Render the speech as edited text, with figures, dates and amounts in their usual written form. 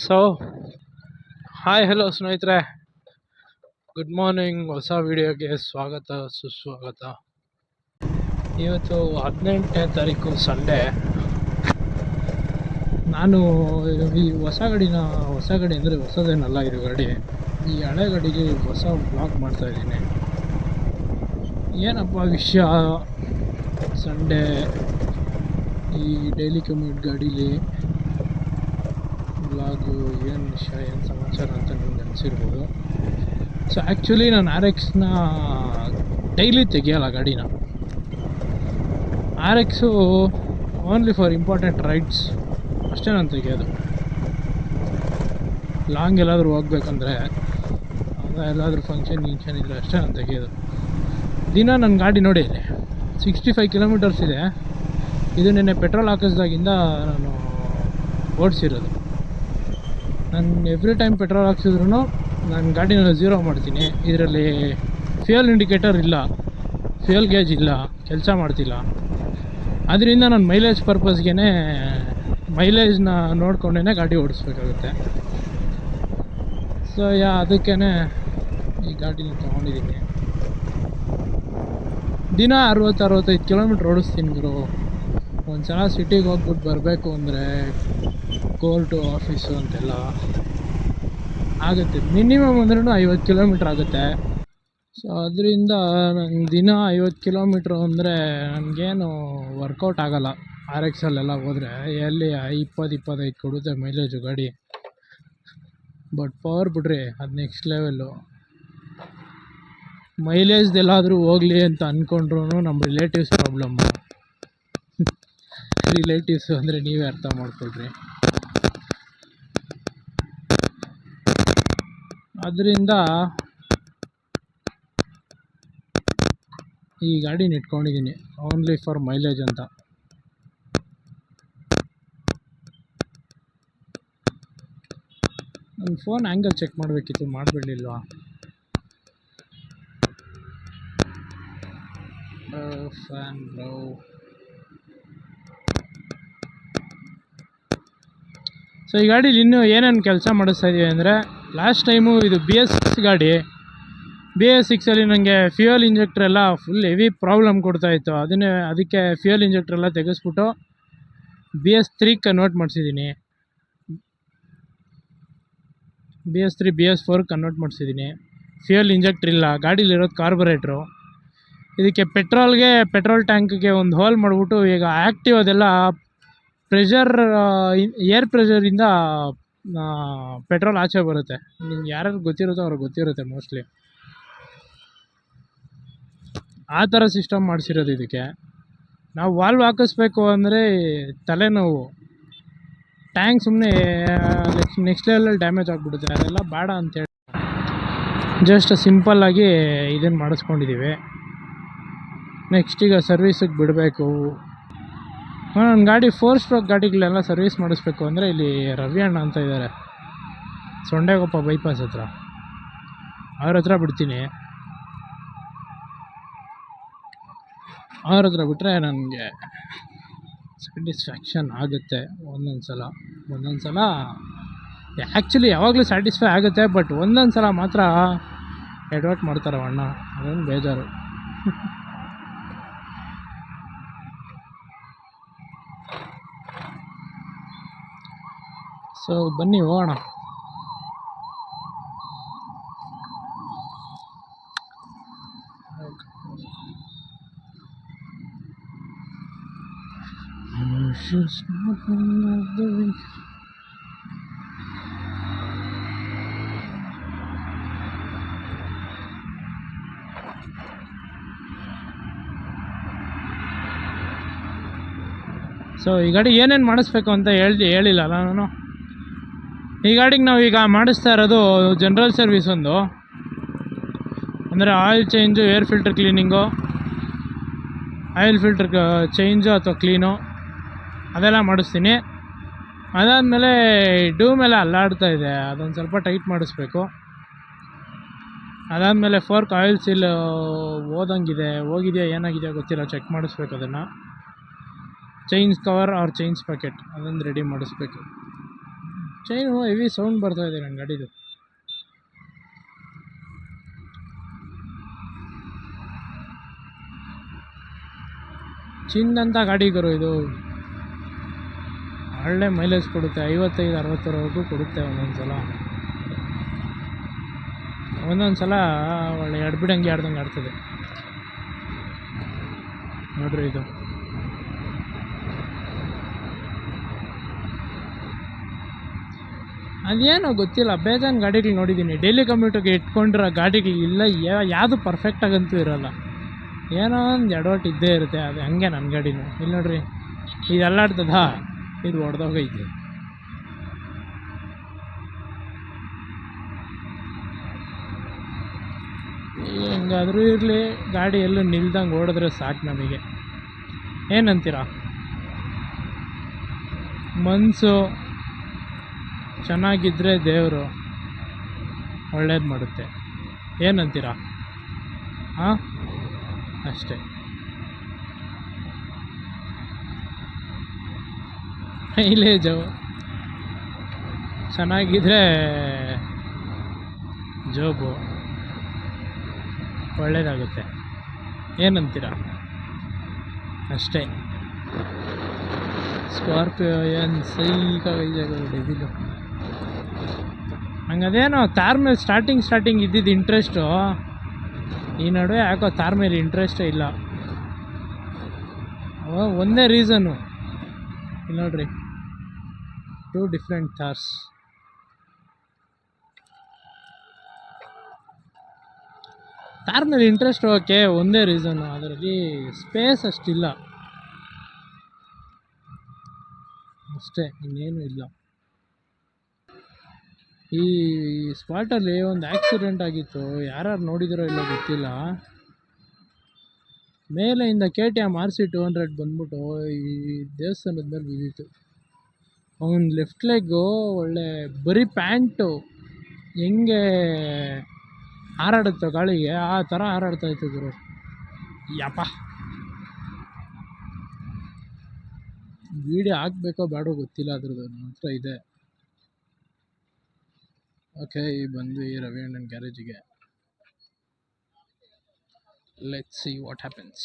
So hi hello ಸ್ನೇಹಿತರೆ, good morning. ಹೊಸ ವಿಡಿಯೋಗೆ ಸ್ವಾಗತ ಸುಸ್ವಾಗತ. ಇವತ್ತು 18ನೇ ತಾರೀಕು ಸಂಡೇ. ನಾನು ಈ ಹೊಸ ಗಾಡಿ ಅಂದರೆ ಹೊಸದೇನಲ್ಲ ಇದು ಗಾಡಿ. ಈ ಹಳೆ ಗಾಡಿಗೆ ಹೊಸ ಬ್ಲಾಗ್ ಮಾಡ್ತಾಯಿದ್ದೀನಿ. ಏನಪ್ಪ ವಿಷಯ, ಸಂಡೇ ಈ ಡೈಲಿ ಕಮ್ಯೂಟ್ ಗಾಡೀಲಿ ಬ್ಲಾಗು ಏನು ವಿಷಯ, ಏನು ಸಮಾಚಾರ ಅಂತ ನಿಮ್ಗೆ ಅನಿಸಿರ್ಬೋದು. ಸೊ ಆ್ಯಕ್ಚುಲಿ ನಾನು RX-ನ ಡೈಲಿ ತೆಗಿಯಲ್ಲ ಗಾಡಿನ. RX only for important rides ಅಷ್ಟೇ ನಾನು ತೆಗಿಯೋದು. ಲಾಂಗ್ ಎಲ್ಲಾದರೂ ಹೋಗ್ಬೇಕಂದ್ರೆ, ಎಲ್ಲಾದರೂ ಫಂಕ್ಷನ್ ಇದ್ದರೆ ಅಷ್ಟೇ ನಾನು ತೆಗಿಯೋದು. ದಿನ ನನ್ನ ಗಾಡಿ ನೋಡಿ 65 ಕಿಲೋಮೀಟರ್ಸ್ ಇದೆ. ಇದು ನಿನ್ನೆ ಪೆಟ್ರೋಲ್ ಹಾಕಿಸ್ದಾಗಿಂದ ನಾನು ಓಡಿಸಿರೋದು. ನಾನು ಎವ್ರಿ ಟೈಮ್ ಪೆಟ್ರೋಲ್ ಹಾಕ್ಸಿದ್ರು ನಾನು ಗಾಡಿನ ಝೀರೋ ಮಾಡ್ತೀನಿ. ಇದರಲ್ಲಿ ಫ್ಯೂಯಲ್ ಇಂಡಿಕೇಟರ್ ಇಲ್ಲ, ಫ್ಯೂಯಲ್ ಗೇಜ್ ಇಲ್ಲ, ಕೆಲಸ ಮಾಡ್ತಿಲ್ಲ. ಅದರಿಂದ ನಾನು ಮೈಲೇಜ್ ಪರ್ಪಸ್ಗೆ ಮೈಲೇಜ್ನ ನೋಡ್ಕೊಂಡೇ ಗಾಡಿ ಓಡಿಸ್ಬೇಕಾಗುತ್ತೆ. ಸೊ ಅದಕ್ಕೇ ಈ ಗಾಡಿನ ತೊಗೊಂಡಿದ್ದೀನಿ. ದಿನ 60-65 ಕಿಲೋಮೀಟ್ರ್ ಓಡಿಸ್ತೀನಿ ಗುರು. ಒಂದು ಸಲ ಸಿಟಿಗೆ ಹೋಗ್ಬಿಟ್ಟು ಬರಬೇಕು ಅಂದರೆ ಕೋರ್ಟು ಆಫೀಸು ಅಂತೆಲ್ಲ ಆಗುತ್ತೆ. ಮಿನಿಮಮ್ ಅಂದ್ರೂ 50 ಕಿಲೋಮೀಟ್ರ್ ಆಗುತ್ತೆ. ಸೊ ಅದರಿಂದ ನಂಗೆ ದಿನ 50 ಕಿಲೋಮೀಟ್ರು ಅಂದರೆ ನನಗೇನು ವರ್ಕೌಟ್ ಆಗೋಲ್ಲ. RX-ಅಲ್ಲೆಲ್ಲ ಹೋದರೆ ಎಲ್ಲಿ 20-25 ಕೊಡುತ್ತೆ ಮೈಲೇಜು ಗಾಡಿ. ಬಟ್ ಪವರ್ ಬಿಡ್ರಿ, ಅದು ನೆಕ್ಸ್ಟ್ ಲೆವೆಲ್ಲು. ಮೈಲೇಜ್ದೆಲ್ಲಾದರೂ ಹೋಗಲಿ ಅಂತ ಅಂದ್ಕೊಂಡ್ರೂ ನಮ್ಮ ರಿಲೇಟಿವ್ಸ್ ಪ್ರಾಬ್ಲಮ್ಮು. ರಿಲೇಟಿವ್ಸು ಅಂದರೆ ನೀವೇ ಅರ್ಥ ಮಾಡ್ಕೊಳ್ರಿ. ಅದರಿಂದ ಈ ಗಾಡಿನ ಇಟ್ಕೊಂಡಿದ್ದೀನಿ ಓನ್ಲಿ ಫಾರ್ ಮೈಲೇಜ್ ಅಂತ. ನನ್ನ ಫೋನ್ ಆ್ಯಂಗಲ್ ಚೆಕ್ ಮಾಡಬೇಕಿತ್ತು, ಮಾಡಿಬಿಡಲಿಲ್ವಾ? Fan low. ಸೊ ಈ ಗಾಡೀಲಿ ಇನ್ನೂ ಏನೇನು ಕೆಲಸ ಮಾಡಿಸ್ತಾ ಇದೀವಿ ಅಂದರೆ, ಲಾಸ್ಟ್ ಟೈಮು ಇದು BS6 ಗಾಡಿ. BS6ಅಲ್ಲಿ ನನಗೆ ಫ್ಯೂಯಲ್ ಇಂಜೆಕ್ಟ್ರ್ ಎಲ್ಲ ಫುಲ್ ಹೆವಿ ಪ್ರಾಬ್ಲಮ್ ಕೊಡ್ತಾಯಿತ್ತು. ಅದಕ್ಕೆ ಫ್ಯೂಯಲ್ ಇಂಜೆಕ್ಟ್ರ್ ಎಲ್ಲ ತೆಗೆಸ್ಬಿಟ್ಟು BS3 ಕನ್ವರ್ಟ್ ಮಾಡಿಸಿದ್ದೀನಿ. BS3 BS4 ಕನ್ವರ್ಟ್ ಮಾಡಿಸಿದ್ದೀನಿ. ಫ್ಯೂಯಲ್ ಇಂಜೆಕ್ಟ್ರ್ ಇಲ್ಲ, ಗಾಡೀಲಿರೋದು ಕಾರ್ಬೊರೇಟ್ರು. ಇದಕ್ಕೆ ಪೆಟ್ರೋಲ್ ಟ್ಯಾಂಕ್ಗೆ ಒಂದು ಹೋಲ್ ಮಾಡಿಬಿಟ್ಟು ಈಗ ಆ್ಯಕ್ಟಿವ್ ಅದೆಲ್ಲ ಪ್ರೆಷರ್, ಏರ್ ಪ್ರೆಷರಿಂದ ಪೆಟ್ರೋಲ್ ಆಚೆ ಬರುತ್ತೆ. ನಿಮ್ಗೆ ಯಾರ್ಯಾರು ಗೊತ್ತಿರುತ್ತೋ ಅವ್ರಿಗೆ ಗೊತ್ತಿರುತ್ತೆ ಮೋಸ್ಟ್ಲಿ. ಆ ಥರ ಸಿಸ್ಟಮ್ ಮಾಡಿಸಿರೋದು ಇದಕ್ಕೆ. ನಾವು ವಾಲ್ವ್ ಹಾಕಿಸ್ಬೇಕು ಅಂದರೆ ತಲೆನೋವು. ಟ್ಯಾಂಕ್ ಸುಮ್ಮನೆ ನೆಕ್ಸ್ಟ್ ಲೆವೆಲಲ್ಲಿ ಡ್ಯಾಮೇಜ್ ಆಗಿಬಿಡುತ್ತೆ. ಅದೆಲ್ಲ ಬೇಡ ಅಂತೇಳಿ ಜಸ್ಟ್ ಸಿಂಪಲ್ಲಾಗಿ ಇದನ್ನು ಮಾಡಿಸ್ಕೊಂಡಿದ್ದೀವಿ. ನೆಕ್ಸ್ಟ್ ಈಗ ಸರ್ವೀಸಿಗೆ ಬಿಡಬೇಕು. ನನ್ನ ಗಾಡಿ 4 ಸ್ಟ್ರೋಕ್ ಗಾಡಿಗಳೆಲ್ಲ ಸರ್ವೀಸ್ ಮಾಡಿಸ್ಬೇಕು ಅಂದರೆ ಇಲ್ಲಿ ರವಿ ಅಣ್ಣ ಅಂತ ಇದ್ದಾರೆ, ಸೊಂಡೆಗೊಪ್ಪ ಬೈಪಾಸ್ ಹತ್ರ. ಅವ್ರ ಹತ್ರ ಬಿಡ್ತೀನಿ. ಅವ್ರ ಹತ್ರ ಬಿಟ್ಟರೆ ನನಗೆ ಸ್ಯಾಟಿಸ್ಫ್ಯಾಕ್ಷನ್ ಆಗುತ್ತೆ ಒಂದೊಂದು ಸಲ. ಆ್ಯಕ್ಚುಲಿ ಯಾವಾಗಲೂ ಸ್ಯಾಟಿಸ್ಫೈ ಆಗುತ್ತೆ, ಬಟ್ ಒಂದೊಂದು ಸಲ ಮಾತ್ರ ಎಡವಟ್ ಮಾಡ್ತಾರೆ ಅಣ್ಣ, ಅದೊಂದು ಬೇಜಾರು. ಸೊ ಬನ್ನಿ ಹೋಗೋಣ. ಸೊ ಈ ಗಾಡಿ ಏನೇನು ಮಾಡಿಸ್ಬೇಕು ಅಂತ ಹೇಳಿಲ್ಲಲ್ಲ ನಾನು. ಈ ಗಾಡಿಗೆ ನಾವು ಈಗ ಮಾಡಿಸ್ತಾ ಇರೋದು ಜನರಲ್ ಸರ್ವಿಸ್ ಒಂದು, ಅಂದರೆ oil change, air filter cleaning, oil filter change ಅಥವಾ ಕ್ಲೀನು ಅದೆಲ್ಲ ಮಾಡಿಸ್ತೀನಿ. ಅದಾದಮೇಲೆ ಡೂಮ್ ಎಲ್ಲ ಅಲ್ಲಾಡ್ತಾ ಇದೆ, ಅದೊಂದು ಸ್ವಲ್ಪ ಟೈಟ್ ಮಾಡಿಸ್ಬೇಕು. ಅದಾದಮೇಲೆ ಫೋರ್ಕ್ ಆಯಿಲ್ ಸೀಲ್ ಹೋಗಿದೆಯಾ ಏನಾಗಿದೆಯಾ ಗೊತ್ತಿಲ್ಲ, ಚೆಕ್ ಮಾಡಿಸ್ಬೇಕು ಅದನ್ನು. Chains cover or chains packet ಅದೊಂದು ರೆಡಿ ಮಾಡಿಸ್ಬೇಕು. ಚೈನು ಹೆವಿ ಸೌಂಡ್ ಬರ್ತಾ ಇದೆ ನನ್ನ ಗಾಡಿದು. ಚಿನ್ನಂತ ಗಾಡಿ ಗುರು ಇದು. ಒಳ್ಳೆ ಮೈಲೇಜ್ ಕೊಡುತ್ತೆ, 55-60ವರೆಗೂ ಕೊಡುತ್ತೆ ಒಂದೊಂದು ಸಲ ಒಳ್ಳೆ ಎಡ್ಬಿಡಂಗೆ ಆಡ್ದಂಗೆ ಆಡ್ತದೆ ನೋಡ್ರಿ ಇದು. ಅದೇನೋ ಗೊತ್ತಿಲ್ಲ, ಬೇಜಾನ್ ಗಾಡಿಗಳು ನೋಡಿದ್ದೀನಿ. ಡೈಲಿ ಕಮ್ಯೂಟಿಗೆ ಇಟ್ಕೊಂಡಿರೋ ಗಾಡಿಗಳು ಇಲ್ಲ, ಯಾವುದು ಪರ್ಫೆಕ್ಟಾಗಂತೂ ಇರೋಲ್ಲ. ಏನೋ ಒಂದು ಎಡವಟ್ಟು ಇದ್ದೇ ಇರುತ್ತೆ. ಅದು ಹಂಗೆ ನನ್ನ ಗಾಡಿನೂ. ಇಲ್ಲಿ ನೋಡ್ರಿ, ಇದು ಅಲ್ಲಾಡ್ತದ, ಇದು ಹೊಡೆದೋಗೈತೆ. ಹೆಂಗಾದರೂ ಇರಲಿ, ಗಾಡಿ ಎಲ್ಲೂ ನಿಲ್ದಂಗೆ ಓಡಿದ್ರೆ ಸಾಕು ನಮಗೆ. ಏನಂತೀರ? ಮನಸ್ಸು ಚೆನ್ನಾಗಿದ್ದರೆ ದೇವರು ಒಳ್ಳೇದು ಮಾಡುತ್ತೆ. ಏನಂತೀರ? ಹಾಂ, ಅಷ್ಟೇ. ಮೈಲೇಜು ಚೆನ್ನಾಗಿದ್ರೆ ಜೋಬು ಒಳ್ಳೇದಾಗುತ್ತೆ. ಏನಂತೀರ? ಅಷ್ಟೇ. ಸ್ಕಾರ್ಪಿಯೋ ಏನು ಸೈಕಾಗೈತೆ ಡೆಬಿಲು. ನಂಗೆ ಅದೇನೋ ತಾರ್ ಮೇಲೆ ಸ್ಟಾರ್ಟಿಂಗ್ ಇದ್ದಿದ್ದು ಇಂಟ್ರೆಸ್ಟು, ಈ ನಡುವೆ ಯಾಕೋ ತಾರ್ ಮೇಲೆ ಇಂಟ್ರೆಸ್ಟೇ ಇಲ್ಲ. ಒಂದೇ ರೀಸನ್ನು, ಇಲ್ಲಿ ನೋಡ್ರಿ, 2 ಡಿಫ್ರೆಂಟ್ ಥಾರ್ಸ್. ತಾರ್ ಮೇಲೆ ಇಂಟ್ರೆಸ್ಟ್ ಹೋಗೋಕ್ಕೆ ಒಂದೇ ರೀಸನ್ನು, ಅದರಲ್ಲಿ ಸ್ಪೇಸ್ ಅಷ್ಟಿಲ್ಲ ಅಷ್ಟೇ, ಇನ್ನೇನು ಇಲ್ಲ. ಈ ಸ್ಪಾಟಲ್ಲಿ ಒಂದು ಆಕ್ಸಿಡೆಂಟ್ ಆಗಿತ್ತು, ಯಾರು ನೋಡಿದಿರೋ ಇಲ್ಲೋ ಗೊತ್ತಿಲ್ಲ. ಮೇಲೆಯಿಂದ KTM RC 200 ಬಂದ್ಬಿಟ್ಟು ಈ ದೇವಸ್ಥಾನದ ಮೇಲೆ ಬಿದ್ದಿತ್ತು. ಅವನ ಲೆಫ್ಟ್ ಲೆಗ್ಗು ಒಳ್ಳೆ ಬರೀ ಪ್ಯಾಂಟು ಹೆಂಗೆ ಹಾರಾಡುತ್ತೋ ಗಾಳಿಗೆ ಆ ಥರ ಹಾರಾಡ್ತಾ ಇತ್ತು ಗುರು. ಯಪ್ಪ, ವೀಡಿಯೋ ಹಾಕಬೇಕೋ ಬೇಡೋ ಗೊತ್ತಿಲ್ಲ, ಅದ್ರದ್ದು ನನ್ನ ಹತ್ರ ಇದೆ. ಓಕೆ, ಬಂದ್ವಿ ರವಿ ಅಣ್ಣನ ಗ್ಯಾರೇಜಿಗೆ. Let's see what happens.